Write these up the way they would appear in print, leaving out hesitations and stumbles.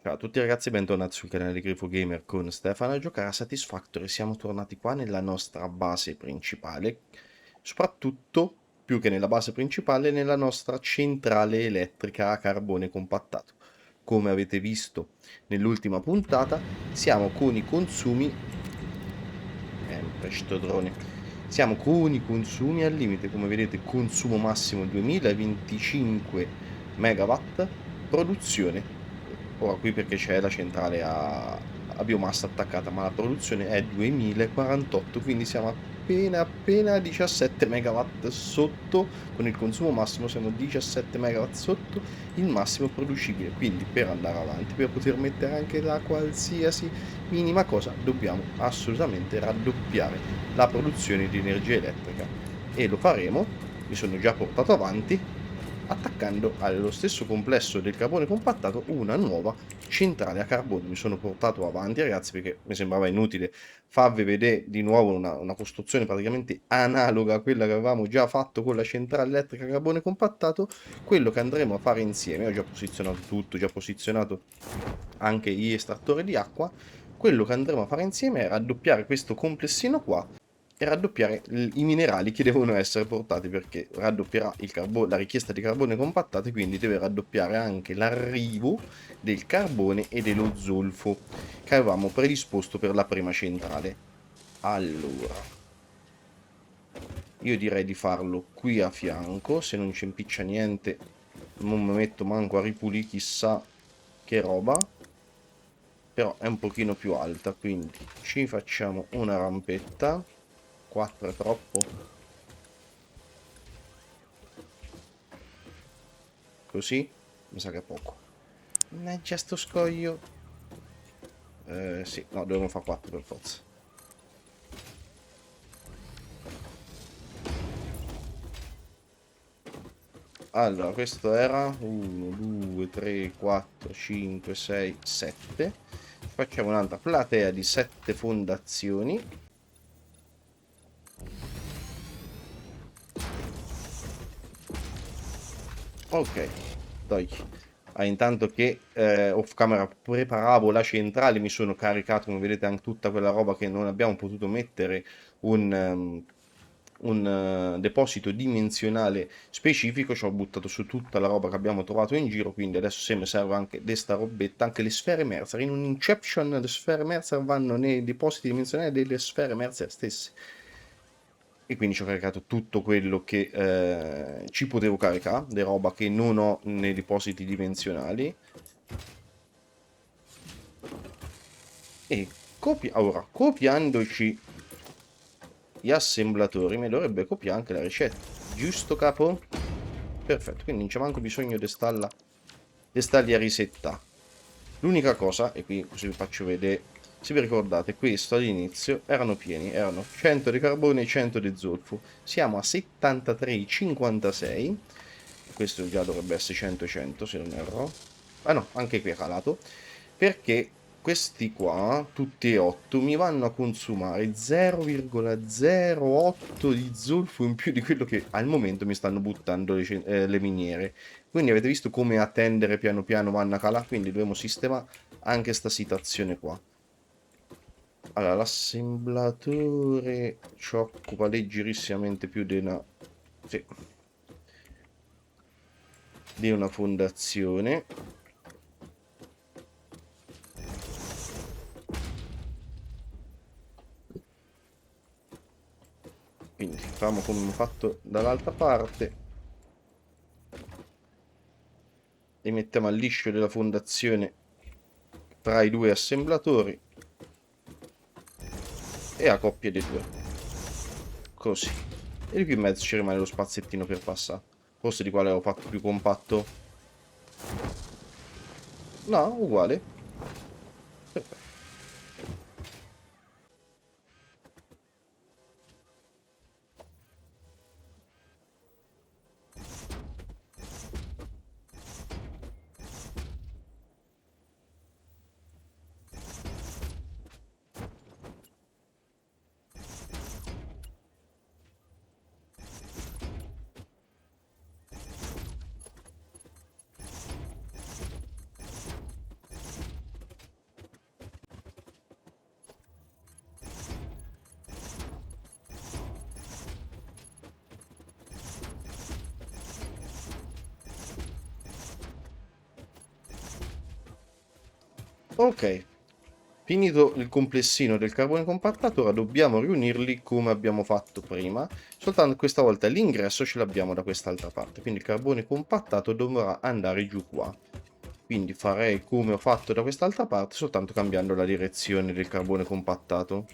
Ciao a tutti ragazzi, bentornati sul canale di Grifo Gamer con Stefano a giocare a Satisfactory. Siamo tornati qua nella nostra base principale, soprattutto più che nella base principale, nella nostra centrale elettrica a carbone compattato. Come avete visto nell'ultima puntata, siamo con i consumi... sto drone. Siamo con i consumi al limite, come vedete, consumo massimo 2025 megawatt, produzione ora qui perché c'è la centrale a biomassa attaccata, ma la produzione è 2048, quindi siamo appena 17 megawatt sotto, con il consumo massimo siamo 17 megawatt sotto il massimo producibile, quindi per andare avanti, per poter mettere anche la qualsiasi minima cosa, dobbiamo assolutamente raddoppiare la produzione di energia elettrica e lo faremo, mi sono già portato avanti attaccando allo stesso complesso del carbone compattato una nuova centrale a carbone. Mi sono portato avanti ragazzi perché mi sembrava inutile farvi vedere di nuovo una costruzione praticamente analoga a quella che avevamo già fatto con la centrale elettrica a carbone compattato. Quello che andremo a fare insieme, ho già posizionato tutto, già posizionato anche gli estrattori di acqua. Quello che andremo a fare insieme è raddoppiare questo complessino qua e raddoppiare i minerali che devono essere portati, perché raddoppierà la richiesta di carbone compattato e quindi deve raddoppiare anche l'arrivo del carbone e dello zolfo che avevamo predisposto per la prima centrale. Allora, io direi di farlo qui a fianco, se non ci impiccia niente non mi metto manco a ripulire chissà che roba, però è un pochino più alta, quindi ci facciamo una rampetta. 4 è troppo. Così? Mi sa che è poco. Mannaggia sto scoglio. Sì, no, dobbiamo fare 4 per forza. Allora, questo era 1, 2, 3, 4, 5, 6, 7. Facciamo un'altra platea di 7 fondazioni. Ok, dai. Intanto che off camera preparavo la centrale, mi sono caricato, come vedete, anche tutta quella roba che non abbiamo potuto mettere un deposito dimensionale specifico. Ci ho buttato su tutta la roba che abbiamo trovato in giro, quindi adesso se mi serve anche di sta robetta, anche le sfere Mercer. In un Inception le sfere Mercer vanno nei depositi dimensionali delle sfere Mercer stesse. E quindi ci ho caricato tutto quello che ci potevo caricare, di roba che non ho nei depositi dimensionali. E ora, copiandoci gli assemblatori, mi dovrebbe copiare anche la ricetta. Giusto, capo? Perfetto, quindi non c'è manco bisogno di starli a risettare. L'unica cosa, e qui così vi faccio vedere, se vi ricordate, questo all'inizio erano pieni, erano 100 di carbone e 100 di zolfo. Siamo a 73,56. Questo già dovrebbe essere 100 e 100 se non erro. Ah no, anche qui è calato. Perché questi qua, tutti e 8, mi vanno a consumare 0,08 di zolfo in più di quello che al momento mi stanno buttando le miniere. Quindi avete visto come a tendere piano piano vanno a calare, quindi dobbiamo sistemare anche questa situazione qua. Allora, l'assemblatore ci occupa leggerissimamente più di una... Sì, di una fondazione. Quindi facciamo come ho fatto dall'altra parte e mettiamo al liscio della fondazione tra i due assemblatori e a coppie dei due, così. E di qui in mezzo ci rimane lo spaziettino per passare. Forse di quale ho fatto più compatto? No, uguale. Perfetto. Ok, finito il complessino del carbone compattato, ora dobbiamo riunirli come abbiamo fatto prima, soltanto che questa volta l'ingresso ce l'abbiamo da quest'altra parte, quindi il carbone compattato dovrà andare giù qua. Quindi farei come ho fatto da quest'altra parte, soltanto cambiando la direzione del carbone compattato.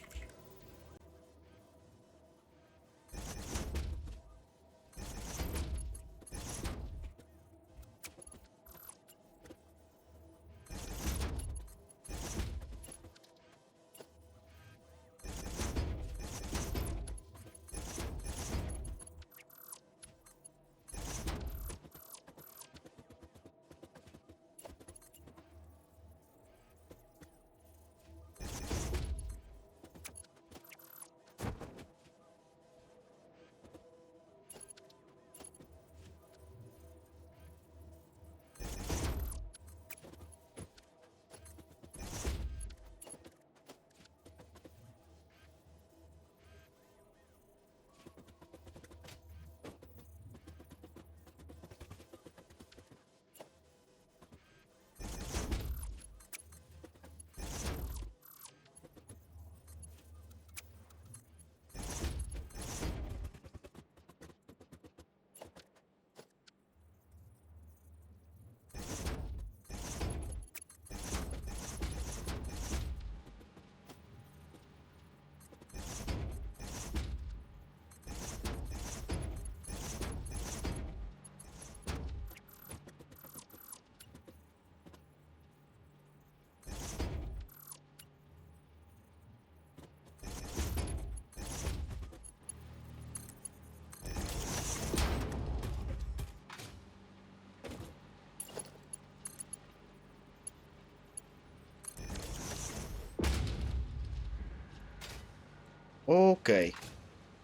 Ok,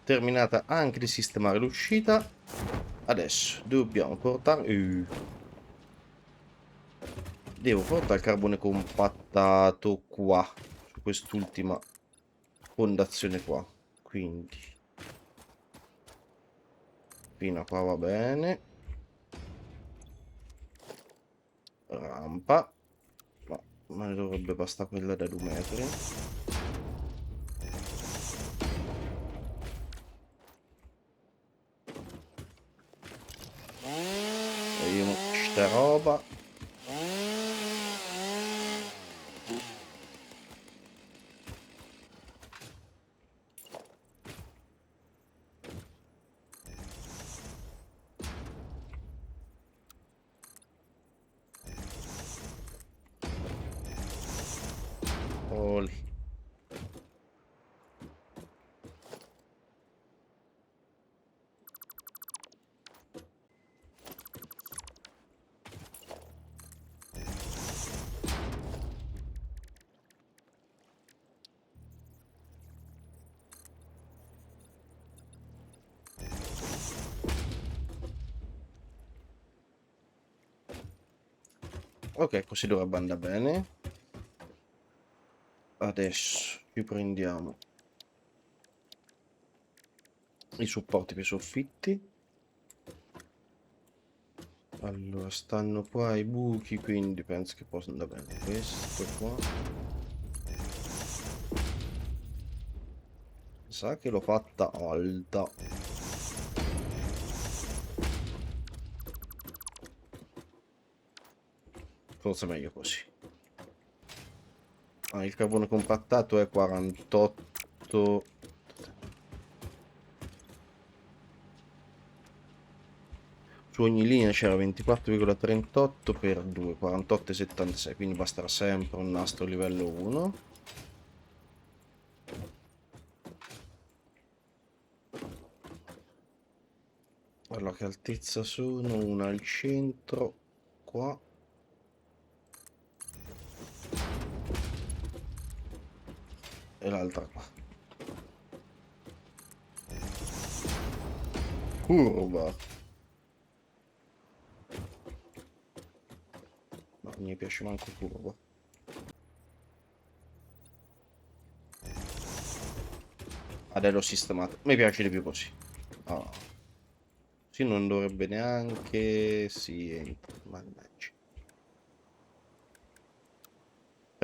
terminata anche di sistemare l'uscita. Adesso dobbiamo portare... devo portare il carbone compattato qua, su quest'ultima fondazione qua. Quindi, fino a qua va bene. Rampa. Ma me ne dovrebbe bastare quella da 2 metri. Vediamo sta roba. Oli. Ok, così dovrebbe andare bene. Adesso ci prendiamo i supporti per i soffitti. Allora, stanno qua i buchi, quindi penso che possa andare bene. Questo qua. Sa che l'ho fatta alta. Forse è meglio così. Ah, il carbone compattato è 48. Su ogni linea c'era 24,38 per 2, 48,76, quindi basterà sempre un nastro livello 1. Allora, che altezza sono? Una al centro, qua. E l'altra qua. Curva. Ma non mi piace manco curva. Adesso l'ho sistemato. Mi piace di più così. Ah. Sì, non dovrebbe neanche... Sì, entra. Mannaggia.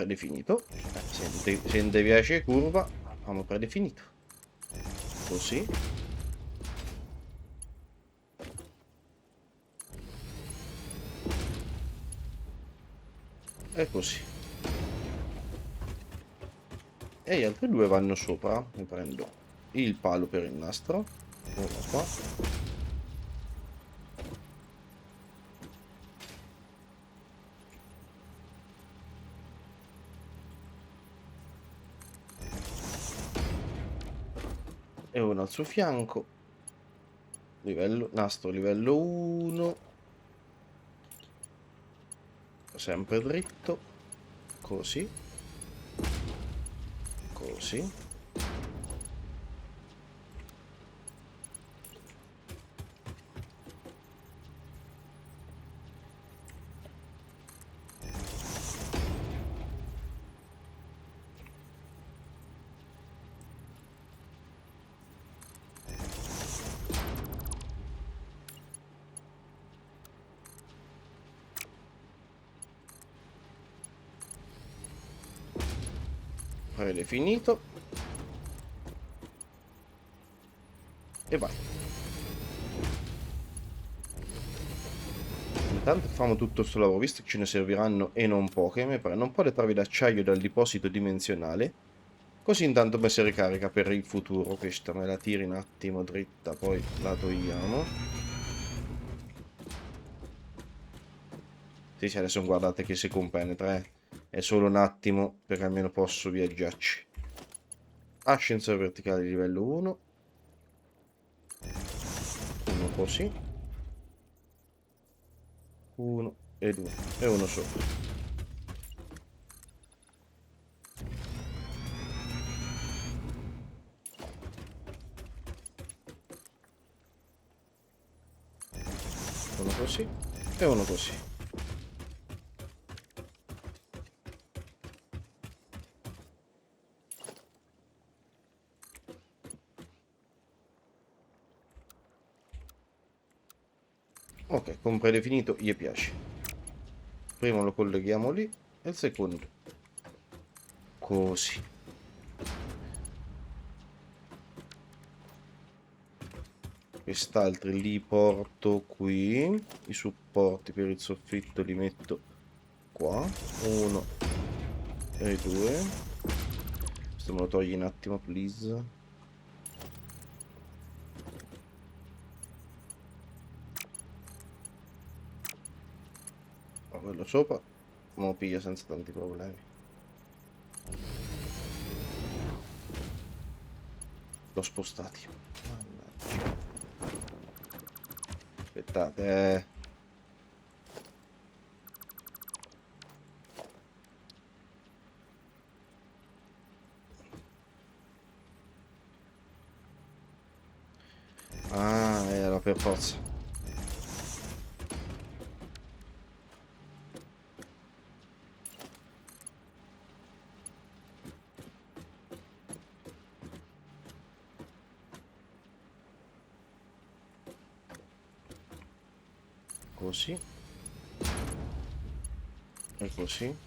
predefinito. Se non ti piace curva, facciamo predefinito. Così. E così. E gli altri due vanno sopra. Mi prendo il palo per il nastro. Uno qua. E uno al suo fianco. Nastro livello 1. Sempre dritto. Così. Così. Predefinito. E vai. Intanto facciamo tutto questo lavoro, visto che ce ne serviranno e non poche, mi prendo un po' le travi d'acciaio dal deposito dimensionale, così intanto mi si ricarica per il futuro. Questa me la tiri un attimo dritta, poi la togliamo. Sì, adesso guardate che si compenetra, è solo un attimo, perché almeno posso viaggiarci. Ascensore verticale livello 1. Uno così. Uno e due. E uno sopra. Uno così. E uno così. Ok, con predefinito gli piace. Primo lo colleghiamo lì e il secondo così. Quest'altri li porto qui. I supporti per il soffitto li metto qua. Uno e due. Questo me lo togli un attimo, please. Quello sopra me lo piglia senza tanti problemi. L'ho spostati. Mannaggia. Aspettate. Ah, era per forza. Così. E così.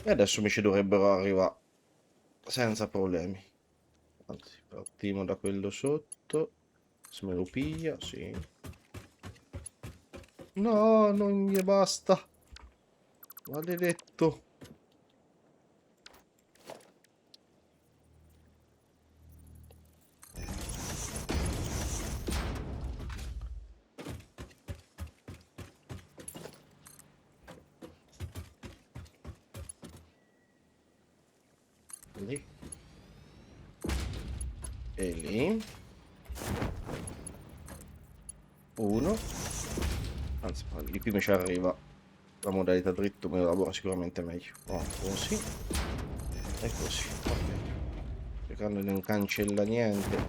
E adesso mi ci dovrebbero arrivare senza problemi. Anzi, partiamo da quello sotto. Se me lo piglia, sì. No, non gli basta. Maledetto. Lì. E lì. Uno. Anzi, di più mi ci arriva. La modalità dritto me lo lavora sicuramente meglio. Oh, così. E così. Ok. Cercando di non cancella niente.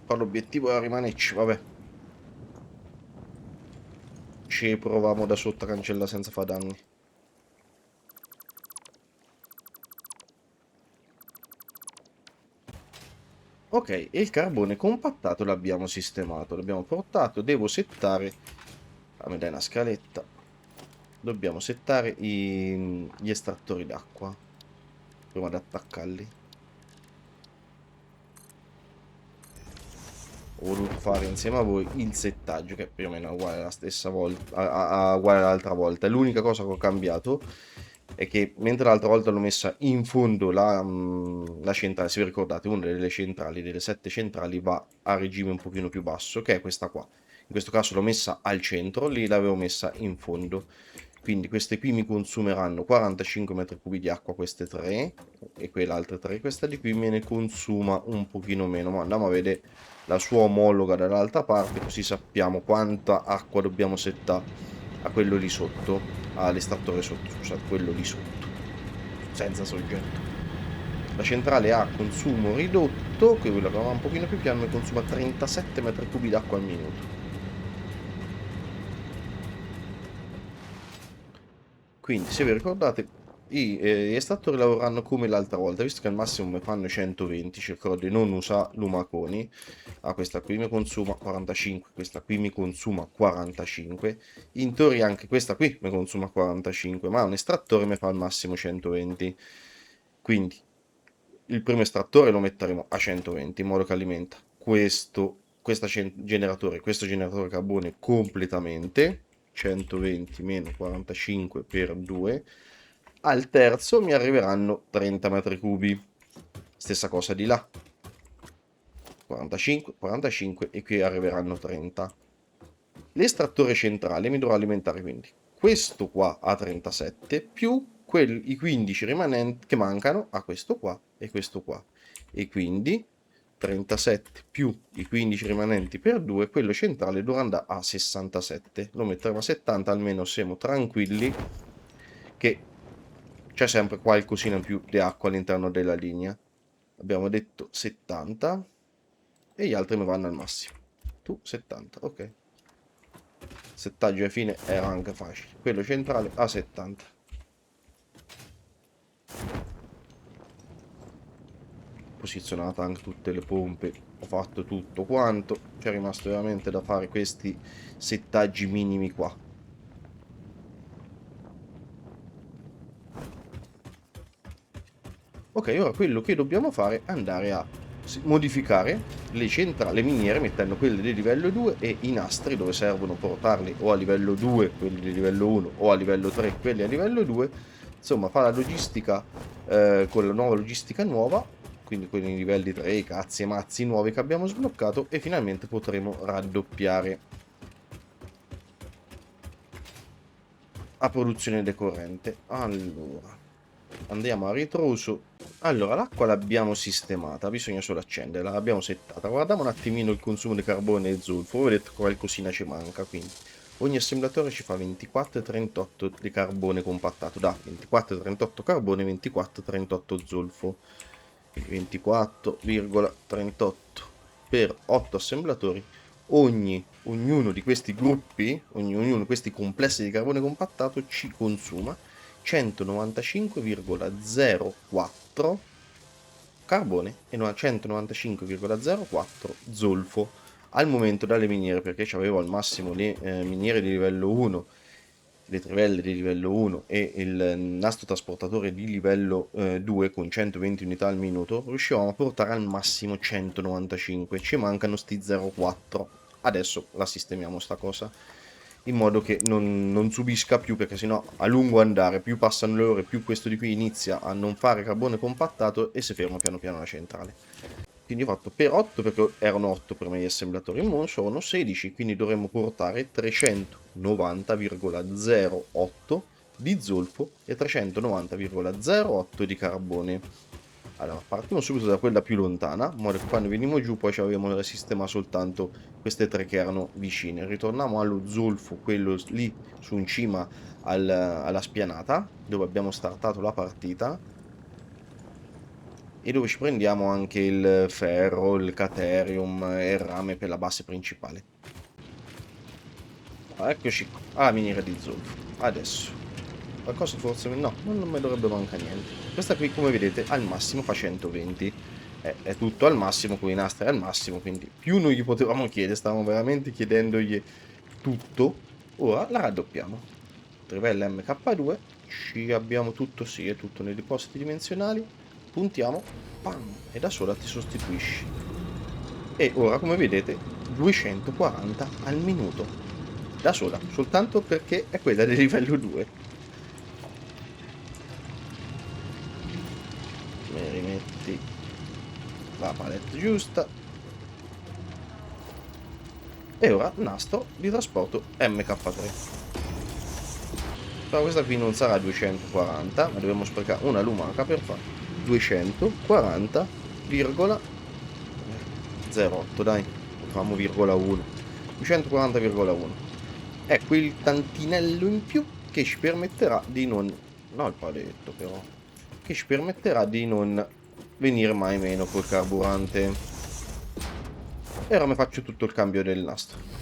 Poi l'obiettivo era rimanerci, vabbè. Ci proviamo da sotto a cancella senza fare danni. Ok, e il carbone compattato l'abbiamo sistemato, l'abbiamo portato, devo settare mi dai una scaletta. Dobbiamo settare gli estrattori d'acqua prima di attaccarli. Ho voluto fare insieme a voi il settaggio, che più o meno è uguale alla stessa volta, uguale all'altra volta. L'unica cosa che ho cambiato è che mentre l'altra volta l'ho messa in fondo la centrale, se vi ricordate, una delle centrali, delle 7 centrali, va a regime un pochino più basso, che è questa qua. In questo caso l'ho messa al centro, lì l'avevo messa in fondo. Quindi queste qui mi consumeranno 45 metri cubi di acqua, queste tre, e quelle altre tre. Questa di qui me ne consuma un pochino meno, ma andiamo a vedere la sua omologa dall'altra parte, così sappiamo quanta acqua dobbiamo settare a quello lì sotto, all'estrattore sotto, scusate, quello lì sotto, senza soggetto. La centrale a consumo ridotto, che quella che va un pochino più piano, consuma 37 metri cubi d'acqua al minuto. Quindi, se vi ricordate, gli estrattori lavoreranno come l'altra volta, visto che al massimo mi fanno 120, cercherò di non usare lumaconi. Questa qui mi consuma 45, questa qui mi consuma 45. In teoria anche questa qui mi consuma 45, ma un estrattore mi fa al massimo 120. Quindi il primo estrattore lo metteremo a 120, in modo che alimenta questo generatore carbone completamente. 120 meno 45 per 2. Al terzo mi arriveranno 30 metri cubi. Stessa cosa di là. 45, 45 e qui arriveranno 30. L'estrattore centrale mi dovrà alimentare quindi questo qua a 37 più i 15 rimanenti che mancano a questo qua e questo qua. E quindi 37 più i 15 rimanenti per 2, quello centrale dovrà andare a 67. Lo metteremo a 70, almeno siamo tranquilli che c'è sempre qualcosina in più di acqua all'interno della linea. Abbiamo detto 70 e gli altri mi vanno al massimo. Tu 70, ok. Settaggio alla fine era anche facile. Quello centrale a 70. Posizionata anche tutte le pompe, ho fatto tutto quanto, c'è rimasto veramente da fare questi settaggi minimi qua. Ok, ora quello che dobbiamo fare è andare a modificare le miniere mettendo quelle di livello 2 e i nastri dove servono portarli o a livello 2 quelli di livello 1 o a livello 3 quelli a livello 2. Insomma, fa la logistica con la nuova logistica nuova, quindi con i livelli 3, i cazzi e mazzi nuovi che abbiamo sbloccato, e finalmente potremo raddoppiare a produzione decorrente. Allora, andiamo a ritroso. Allora, l'acqua l'abbiamo sistemata, bisogna solo accenderla, l'abbiamo settata. Guardiamo un attimino il consumo di carbone e zolfo, vedete qualcosina ci manca, quindi ogni assemblatore ci fa 24,38 di carbone compattato, da 24,38 carbone e 24,38 zolfo. Quindi 24,38 per 8 assemblatori. Ognuno di questi gruppi, ognuno di questi complessi di carbone compattato ci consuma 195,04 carbone e 195,04 zolfo al momento dalle miniere, perché avevo al massimo le miniere di livello 1, le trivelle di livello 1 e il nastro trasportatore di livello 2 con 120 unità al minuto, riuscivamo a portare al massimo 195, ci mancano sti 0,4. Adesso la sistemiamo sta cosa in modo che non subisca più, perché sennò a lungo andare più passano le ore più questo di qui inizia a non fare carbone compattato e si ferma piano piano la centrale. Quindi ho fatto per 8 perché erano 8 per me gli assemblatori, in sono 16, quindi dovremmo portare 390,08 di zolfo e 390,08 di carbone. Allora, partiamo subito da quella più lontana, in modo che quando venimo giù poi avevamo da sistema soltanto queste tre che erano vicine. Ritorniamo allo zolfo, quello lì su in cima alla spianata, dove abbiamo startato la partita, e dove ci prendiamo anche il ferro, il caterium e il rame per la base principale. Eccoci qua, alla miniera di zolfo. Adesso, qualcosa forse... no, non mi dovrebbe mancare niente. Questa qui, come vedete, al massimo fa 120. È tutto al massimo, con i nastri al massimo, quindi più non gli potevamo chiedere, stavamo veramente chiedendogli tutto. Ora la raddoppiamo. Trivella MK2, ci abbiamo tutto, sì, è tutto nei depositi dimensionali. Puntiamo, pam, e da sola ti sostituisci. E ora, come vedete, 240 al minuto. Da sola, soltanto perché è quella del livello 2. Mi rimetti la palette giusta. E ora nastro di trasporto MK3. Però questa qui non sarà 240, ma dobbiamo sprecare una lumaca per fare 240,08, dai, facciamo virgola 1. 240,1. Ecco il tantinello in più che ci permetterà di non... No, il paletto però. Che ci permetterà di non venire mai meno col carburante. E ora mi faccio tutto il cambio del nastro.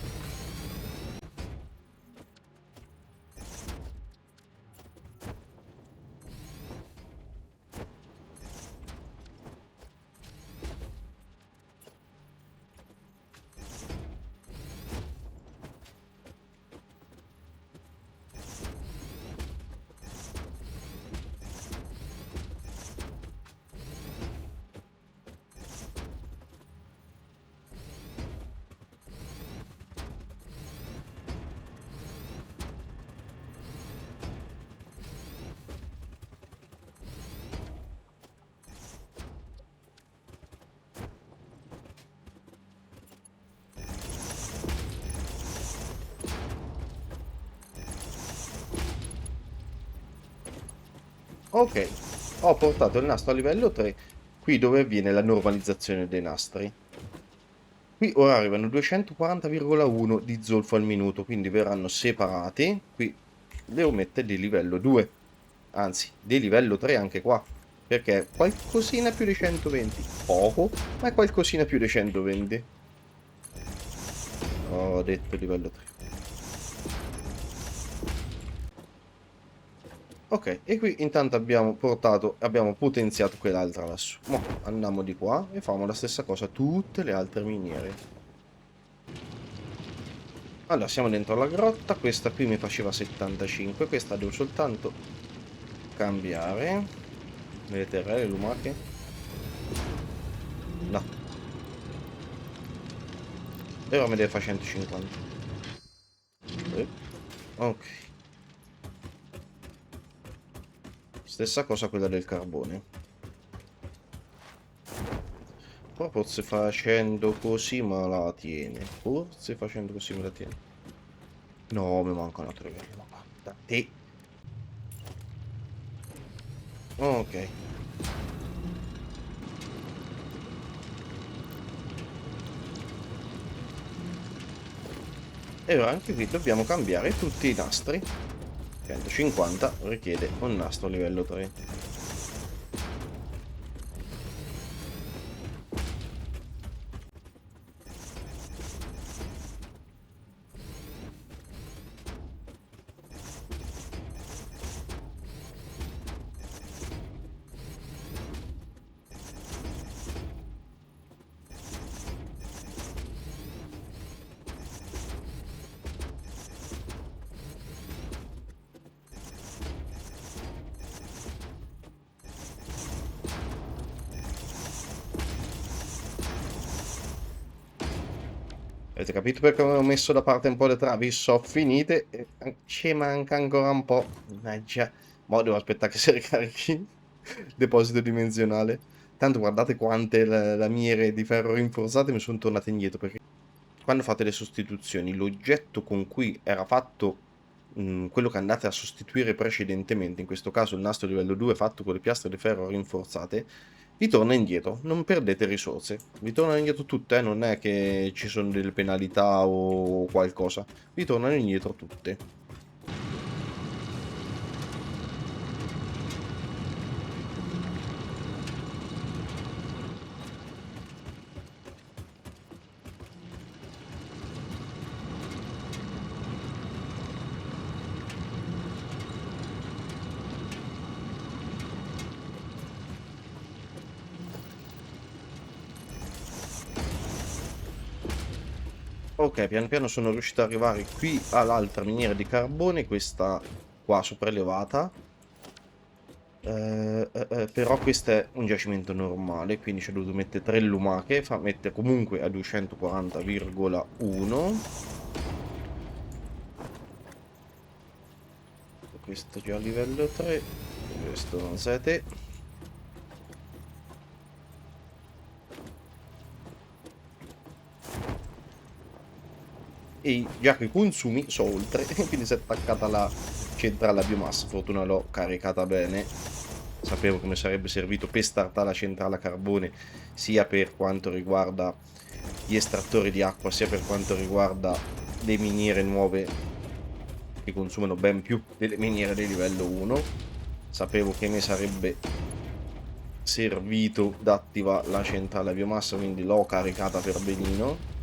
Ok, ho portato il nastro a livello 3, qui dove avviene la normalizzazione dei nastri. Qui ora arrivano 240,1 di zolfo al minuto, quindi verranno separati. Qui devo mettere di livello 2, anzi di livello 3 anche qua, perché è qualcosina più di 120. Poco, ma è qualcosina più di 120. Ho detto livello 3. Ok, e qui intanto abbiamo potenziato quell'altra lassù. Mo andiamo di qua e facciamo la stessa cosa a tutte le altre miniere. Allora, siamo dentro la grotta, questa qui mi faceva 75, questa devo soltanto cambiare. Vedete le lumache? No. E ora mi deve fare 150. Ok. Stessa cosa quella del carbone. Però forse facendo così me la tiene. Forse facendo così me la tiene. No, mi mancano 3 livello 90. E... Ok. E ora anche qui dobbiamo cambiare tutti i nastri. 150 richiede un nastro livello 3. Avete capito perché ho messo da parte un po' le travi? So finite e ci manca ancora un po'. Mannaggia. Ma devo aspettare che si ricarichi il deposito dimensionale. Tanto guardate quante lamiere di ferro rinforzate mi sono tornate indietro, perché quando fate le sostituzioni l'oggetto con cui era fatto quello che andate a sostituire precedentemente, in questo caso il nastro livello 2 fatto con le piastre di ferro rinforzate, vi torna indietro, non perdete risorse, vi tornano indietro tutte, non è che ci sono delle penalità o qualcosa, vi tornano indietro tutte. Ok, piano piano sono riuscito ad arrivare qui all'altra miniera di carbone, questa qua sopraelevata. Però questo è un giacimento normale, quindi ci ho dovuto mettere 3 lumache, fa mettere comunque a 240,1. Questo già a livello 3, questo non siete. E già che i consumi sono oltre, quindi si è attaccata la centrale a biomassa, fortuna l'ho caricata bene. Sapevo che mi sarebbe servito per startare la centrale a carbone, sia per quanto riguarda gli estrattori di acqua, sia per quanto riguarda le miniere nuove che consumano ben più delle miniere di livello 1. Sapevo che mi sarebbe servito da attivare la centrale a biomassa, quindi l'ho caricata per benino.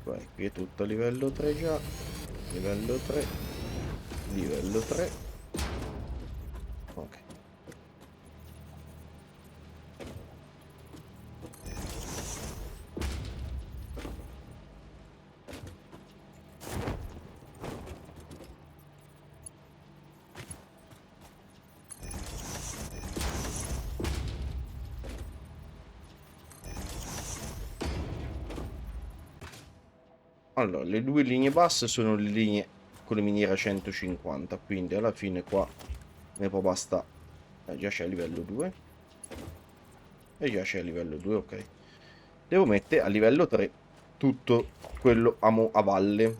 Vai, qui è tutto a livello 3 già. Livello 3. Livello 3. Ok. Allora, le due linee basse sono le linee con le miniere a 150, quindi alla fine qua ne può basta. Già c'è a livello 2. E già c'è a livello 2, ok. Devo mettere a livello 3 tutto quello a valle.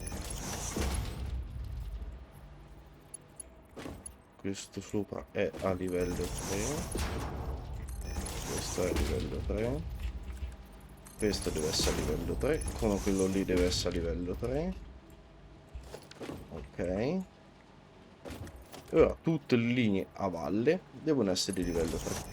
Questo sopra è a livello 3. Questo è a livello 3. Questo deve essere a livello 3. Come quello lì deve essere a livello 3. Ok. E ora tutte le linee a valle devono essere di livello 3.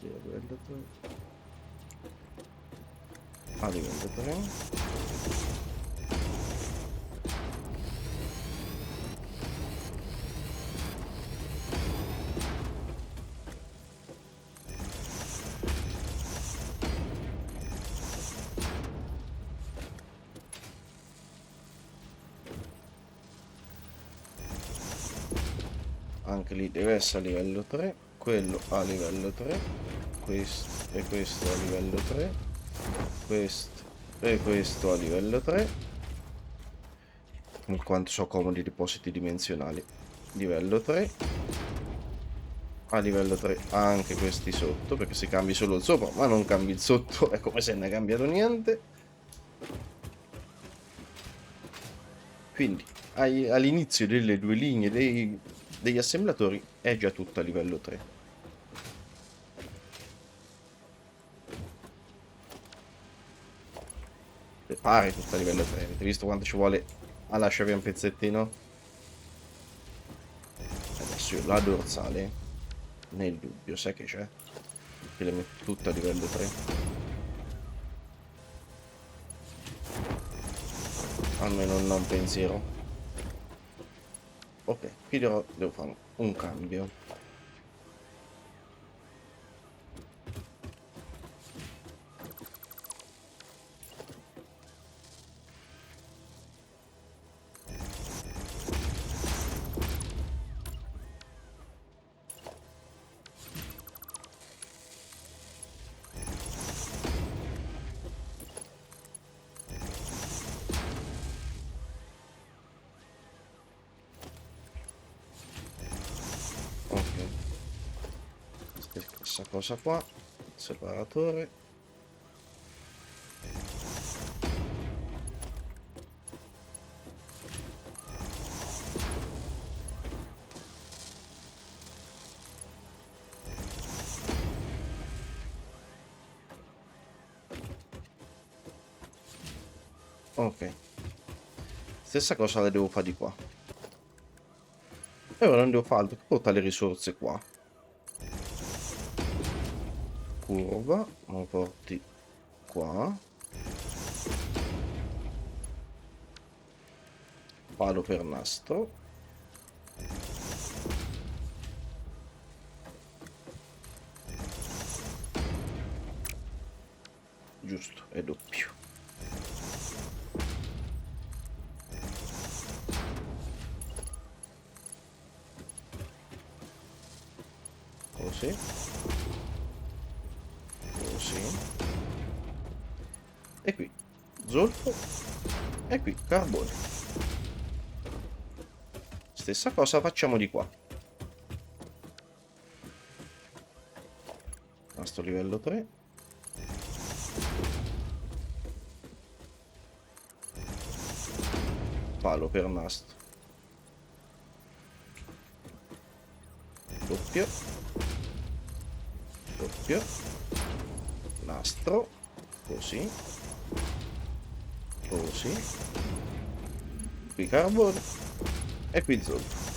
Livello 3. A livello 3. Anche lì deve essere a livello 3. Quello a livello 3. Questo e questo a livello 3. Questo e questo a livello 3. In quanto sono comodi i depositi dimensionali. Livello 3. A livello 3 anche questi sotto, perché se cambi solo il sopra ma non cambi il sotto è come se non è cambiato niente. Quindi all'inizio delle due linee degli assemblatori è già tutto a livello 3. Pare tutto a livello 3. Avete visto quanto ci vuole a lasciare un pezzettino? Adesso io la dorsale, nel dubbio, sai che c'è? Che le metto tutto a livello 3. Almeno non un pensiero. Ok, qui devo fare un cambio. Ok, stessa cosa qua. Separatore. Ok, stessa cosa la devo fare di qua. E ora non devo fare altro che portare le risorse qua. Curva, lo porti qua. Palo per nastro. giusto, è doppio. Così. Così. E qui zolfo. E qui carbone. Stessa cosa facciamo di qua. Nastro livello 3. Palo per nastro. Doppio. Doppio. Nastro. Così. Così. Qui carbone. E qui zolfo.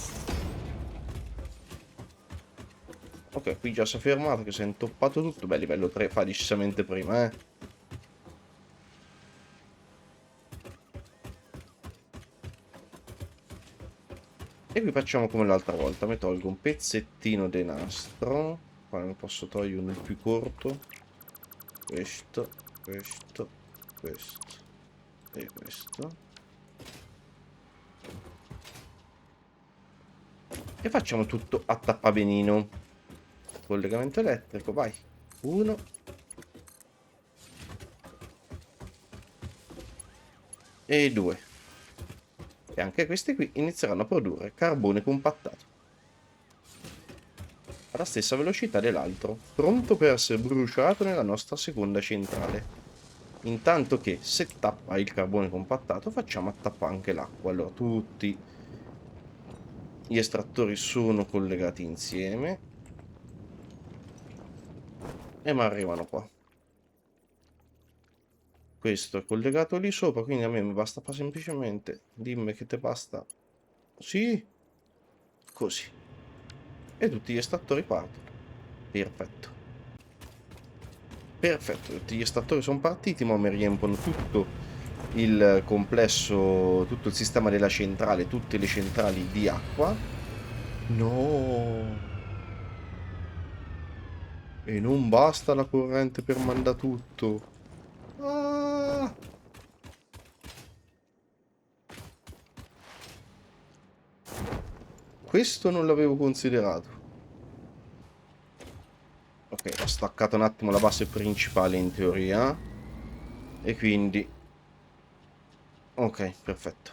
Ok, qui già si è fermato che si è intoppato tutto. Beh, livello 3 fa decisamente prima, E qui facciamo come l'altra volta. Mi tolgo un pezzettino di nastro. Qua ne posso togliere uno più corto. Questo, questo, questo e questo. E facciamo tutto a tappabenino. Collegamento elettrico, vai. 1. E 2. E anche questi qui inizieranno a produrre carbone compattato alla stessa velocità dell'altro, pronto per essere bruciato nella nostra seconda centrale. Intanto che se tappa il carbone compattato facciamo attappare anche l'acqua. Allora tutti gli estrattori sono collegati insieme e mi arrivano qua. Questo è collegato lì sopra, quindi a me mi basta fare semplicemente, dimmi che te basta, sì, così. E tutti gli estrattori partono. Perfetto. Perfetto, tutti gli estrattori sono partiti, ma mi riempiono tutto il complesso, tutto il sistema della centrale, tutte le centrali di acqua. No! E non basta la corrente per mandare tutto. Ah! Questo non l'avevo considerato. Ok, ho staccato un attimo la base principale in teoria. E quindi... Ok, perfetto.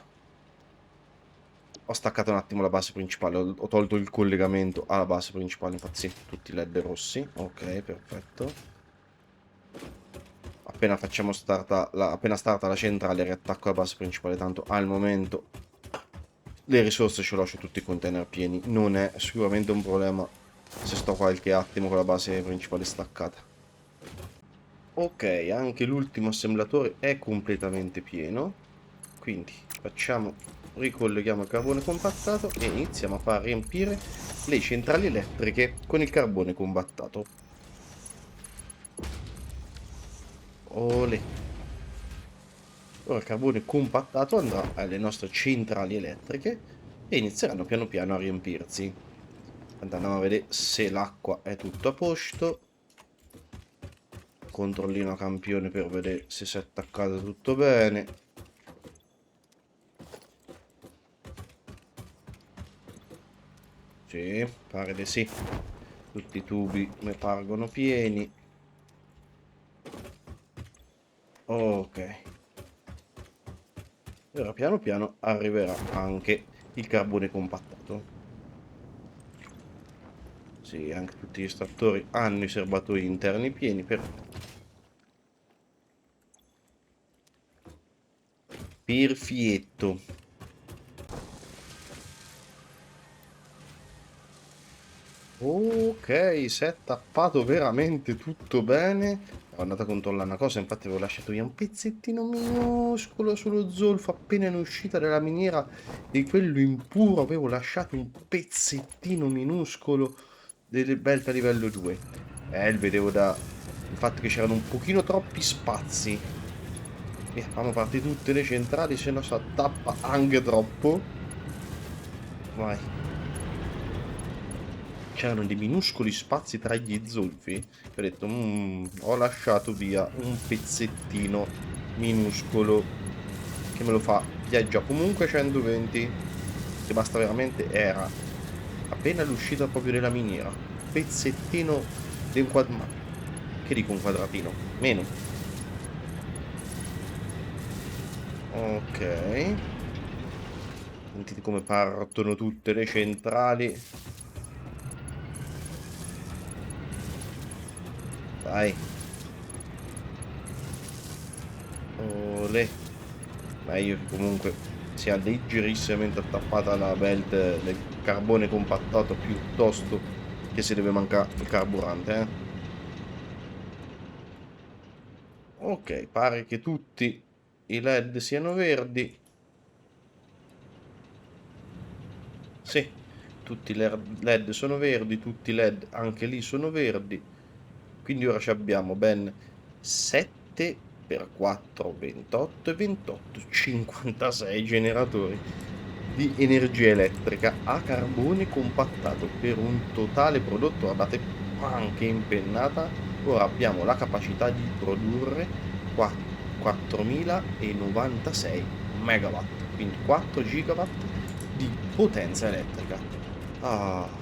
Ho staccato un attimo la base principale, ho tolto il collegamento alla base principale, infatti sì, tutti i led rossi. Ok, perfetto. Appena facciamo appena starta la centrale riattacco la base principale, tanto al momento le risorse ce l'ho, c'ho tutti i container pieni, non è sicuramente un problema se sto qualche attimo con la base principale staccata. Ok, anche l'ultimo assemblatore è completamente pieno, quindi ricolleghiamo il carbone compattato e iniziamo a far riempire le centrali elettriche con il carbone compattato. Olè. Ora il carbone compattato andrà alle nostre centrali elettriche e inizieranno piano piano a riempirsi. Andiamo a vedere se l'acqua è tutto a posto. Controllino a campione per vedere se si è attaccato tutto bene. Sì, pare di sì. Tutti i tubi mi pargono pieni. Ok. E ora piano piano arriverà anche il carbone compattato. Sì, anche tutti gli estrattori hanno i serbatoi interni pieni, perfetto. Perfetto. Ok, si è tappato veramente tutto bene. Ero andato a controllare una cosa, infatti avevo lasciato via un pezzettino minuscolo sullo zolfo appena in uscita dalla miniera di quello impuro. Avevo lasciato un pezzettino minuscolo del Belta livello 2. Vedevo da il fatto che c'erano un pochino troppi spazi. E fanno parte tutte le centrali, se no si attappa anche troppo. Vai. c'erano dei minuscoli spazi tra gli zolfi, ho detto, ho lasciato via un pezzettino minuscolo che me lo fa, viaggia comunque 120, che basta veramente, era appena l'uscita proprio della miniera, pezzettino di un ma che dico un quadratino, meno, ok, sentite come partono tutte le centrali, dai, olè. Meglio che comunque sia leggerissimamente attappata alla belt del carbone compattato piuttosto che se deve mancare il carburante, eh. Ok, pare che tutti i LED siano verdi. Sì, tutti i LED sono verdi, tutti i LED anche lì sono verdi. Quindi ora ci abbiamo ben 7 per 4, 28 e 28, 56 generatori di energia elettrica a carbone compattato per un totale prodotto, guardate, anche impennata. Ora abbiamo la capacità di produrre 4096 megawatt, quindi 4 gigawatt di potenza elettrica. Ah,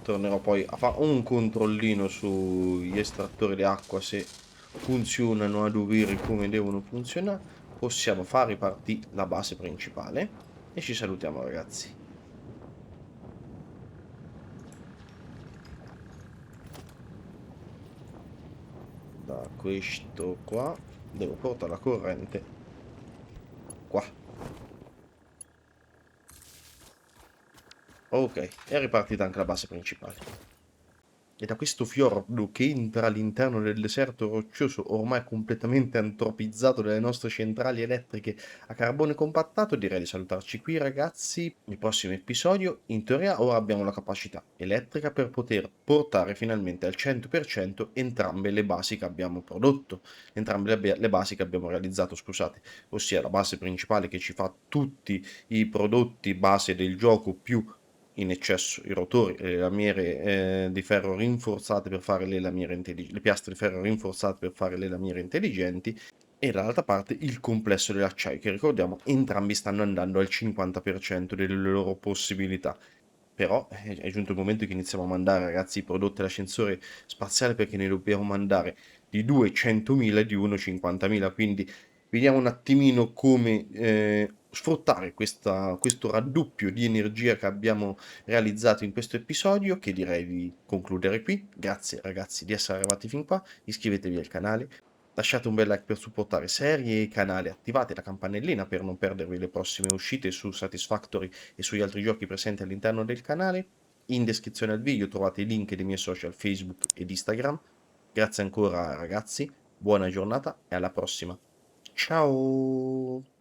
tornerò poi a fare un controllino sugli estrattori di acqua se funzionano a dovere come devono funzionare. Possiamo far ripartire la base principale e ci salutiamo, ragazzi. Da questo qua devo portare la corrente qua. Ok, è ripartita anche la base principale. E da questo fiordo che entra all'interno del deserto roccioso, ormai completamente antropizzato dalle nostre centrali elettriche a carbone compattato, direi di salutarci qui, ragazzi. Nel prossimo episodio, in teoria, ora abbiamo la capacità elettrica per poter portare finalmente al 100% entrambe le basi che abbiamo prodotto, entrambe le basi che abbiamo realizzato, scusate, ossia la base principale che ci fa tutti i prodotti base del gioco più in eccesso i rotori e le lamiere di ferro rinforzate per fare le lamiere intelligenti, le piastre di ferro rinforzate per fare le lamiere intelligenti, e dall'altra parte il complesso dell'acciaio, che ricordiamo entrambi stanno andando al 50% delle loro possibilità. Però è giunto il momento che iniziamo a mandare, ragazzi, i prodotti all'ascensore spaziale, perché ne dobbiamo mandare di 2 100.000 e di 1 50.000, quindi vediamo un attimino come sfruttare questo raddoppio di energia che abbiamo realizzato in questo episodio, che direi di concludere qui. Grazie ragazzi di essere arrivati fin qua, iscrivetevi al canale, lasciate un bel like per supportare serie e canale, attivate la campanellina per non perdervi le prossime uscite su Satisfactory e sugli altri giochi presenti all'interno del canale. In descrizione al video trovate i link dei miei social Facebook ed Instagram. Grazie ancora ragazzi, buona giornata e alla prossima. Ciao!